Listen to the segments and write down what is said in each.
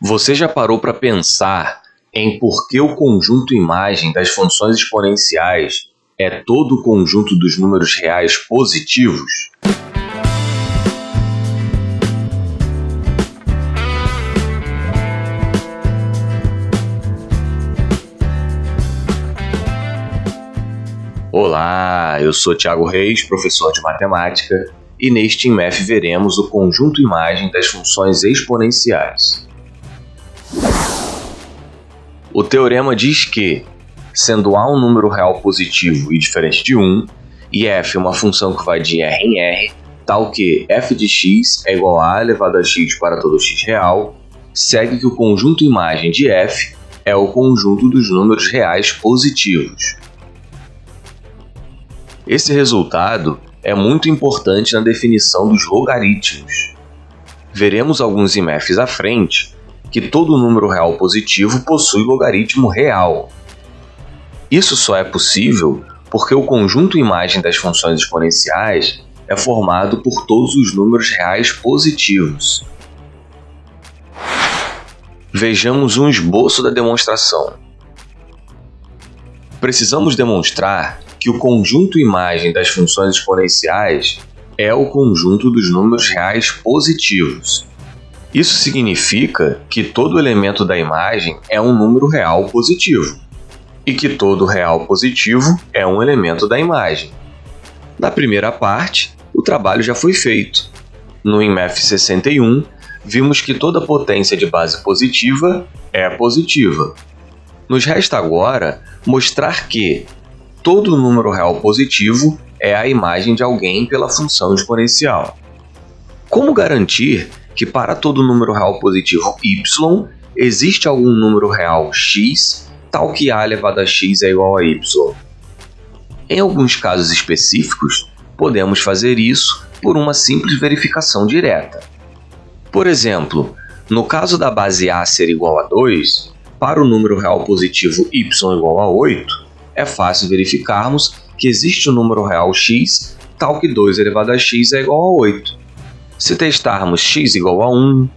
Você já parou para pensar em por que o conjunto imagem das funções exponenciais é todo o conjunto dos números reais positivos? Olá, eu sou Thiago Reis, professor de matemática, e neste IMF veremos o conjunto imagem das funções exponenciais. O teorema diz que, sendo A um número real positivo e diferente de 1, e f uma função que vai de R em R, tal que f de x é igual a elevado a x para todo x real, segue que o conjunto imagem de f é o conjunto dos números reais positivos. Esse resultado é muito importante na definição dos logaritmos. Veremos alguns IMFs à frente que todo número real positivo possui logaritmo real. Isso só é possível porque o conjunto imagem das funções exponenciais é formado por todos os números reais positivos. Vejamos um esboço da demonstração. Precisamos demonstrar que o conjunto imagem das funções exponenciais é o conjunto dos números reais positivos. Isso significa que todo elemento da imagem é um número real positivo, e que todo real positivo é um elemento da imagem. Na primeira parte, o trabalho já foi feito. No IMF 61, vimos que toda potência de base positiva é positiva. Nos resta agora mostrar que todo número real positivo é a imagem de alguém pela função exponencial. Como garantir que para todo número real positivo y existe algum número real x, tal que a elevado a x é igual a y? Em alguns casos específicos, podemos fazer isso por uma simples verificação direta. Por exemplo, no caso da base A ser igual a 2, para o número real positivo y igual a 8, é fácil verificarmos que existe um número real x, tal que 2 elevado a x é igual a 8. Se testarmos x igual a 1,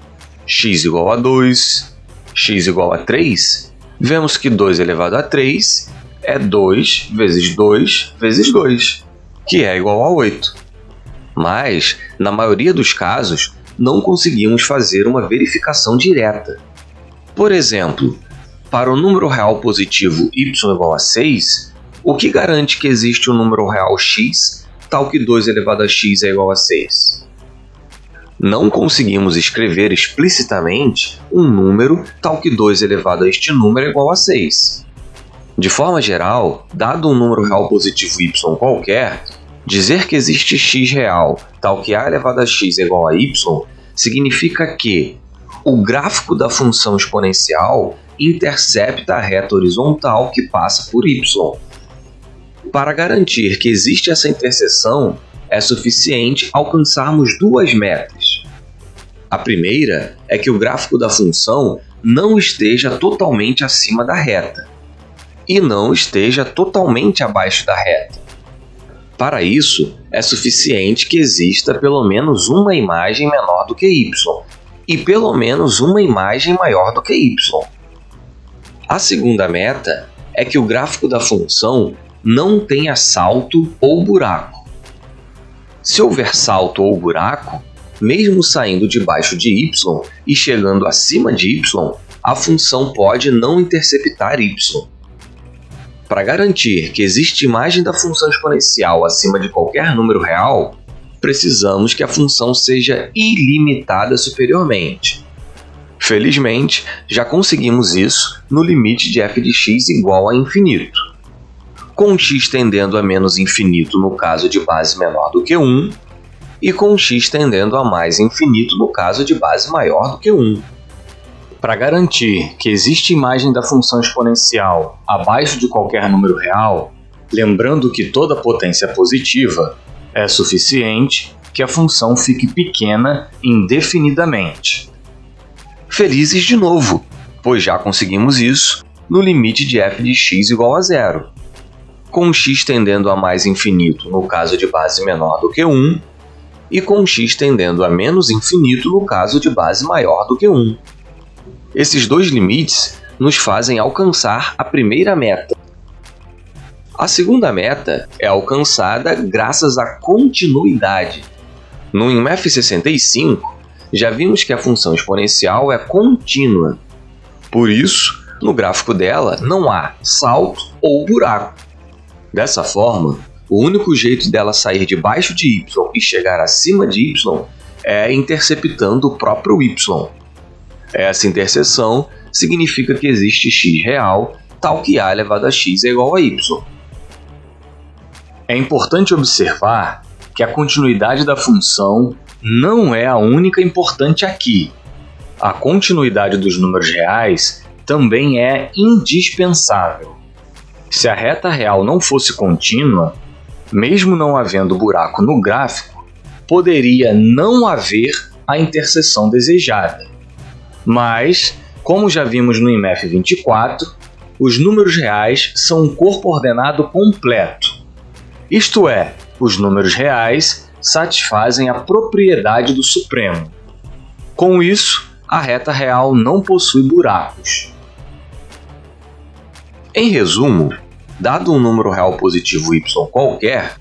x igual a 2, x igual a 3, vemos que 2 elevado a 3 é 2 vezes 2 vezes 2, que é igual a 8. Mas, na maioria dos casos, não conseguimos fazer uma verificação direta. Por exemplo, para o número real positivo y igual a 6, o que garante que existe um número real x, tal que 2 elevado a x é igual a 6? Não conseguimos escrever explicitamente um número tal que 2 elevado a este número é igual a 6. De forma geral, dado um número real positivo y qualquer, dizer que existe x real tal que a elevado a x é igual a y significa que o gráfico da função exponencial intercepta a reta horizontal que passa por y. Para garantir que existe essa interseção, é suficiente alcançarmos duas metas. A primeira é que o gráfico da função não esteja totalmente acima da reta e não esteja totalmente abaixo da reta. Para isso, é suficiente que exista pelo menos uma imagem menor do que y e pelo menos uma imagem maior do que y. A segunda meta é que o gráfico da função não tenha salto ou buraco. Se houver salto ou buraco, mesmo saindo debaixo de y e chegando acima de y, a função pode não interceptar y. Para garantir que existe imagem da função exponencial acima de qualquer número real, precisamos que a função seja ilimitada superiormente. Felizmente, já conseguimos isso no limite de f de x igual a infinito, com x tendendo a menos infinito no caso de base menor do que 1, e com x tendendo a mais infinito no caso de base maior do que 1. Para garantir que existe imagem da função exponencial abaixo de qualquer número real, lembrando que toda potência é positiva, é suficiente que a função fique pequena indefinidamente. Felizes de novo, pois já conseguimos isso no limite de f de x igual a 0. Com x tendendo a mais infinito no caso de base menor do que 1, e com x tendendo a menos infinito no caso de base maior do que 1. Esses dois limites nos fazem alcançar a primeira meta. A segunda meta é alcançada graças à continuidade. No IMF65, já vimos que a função exponencial é contínua. Por isso, no gráfico dela não há salto ou buraco. Dessa forma, o único jeito dela sair debaixo de y e chegar acima de y é interceptando o próprio y. Essa interseção significa que existe x real, tal que a elevado a x é igual a y. É importante observar que a continuidade da função não é a única importante aqui. A continuidade dos números reais também é indispensável. Se a reta real não fosse contínua, mesmo não havendo buraco no gráfico, poderia não haver a interseção desejada. Mas, como já vimos no IMF24, os números reais são um corpo ordenado completo. Isto é, os números reais satisfazem a propriedade do supremo. Com isso, a reta real não possui buracos. Em resumo, dado um número real positivo y qualquer,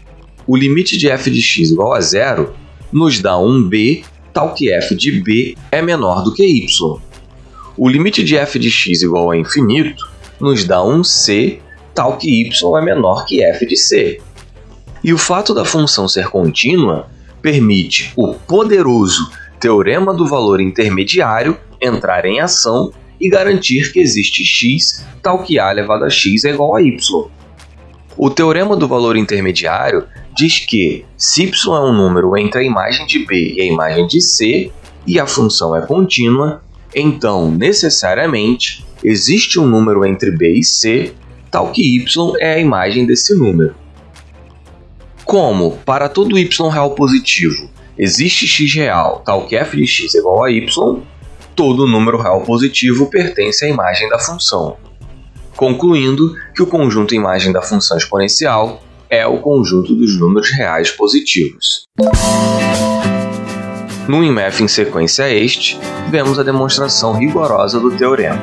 o limite de f de x igual a zero nos dá um b, tal que f de b é menor do que y. O limite de f de x igual a infinito nos dá um c, tal que y é menor que f de c. E o fato da função ser contínua permite o poderoso teorema do valor intermediário entrar em ação e garantir que existe x, tal que a elevado a x é igual a y. O teorema do valor intermediário diz que, se y é um número entre a imagem de b e a imagem de c, e a função é contínua, então, necessariamente, existe um número entre b e c, tal que y é a imagem desse número. Como, para todo y real positivo, existe x real, tal que f de x é igual a y, todo número real positivo pertence à imagem da função. Concluindo que o conjunto imagem da função exponencial é o conjunto dos números reais positivos. No IMF em sequência a este, vemos a demonstração rigorosa do teorema.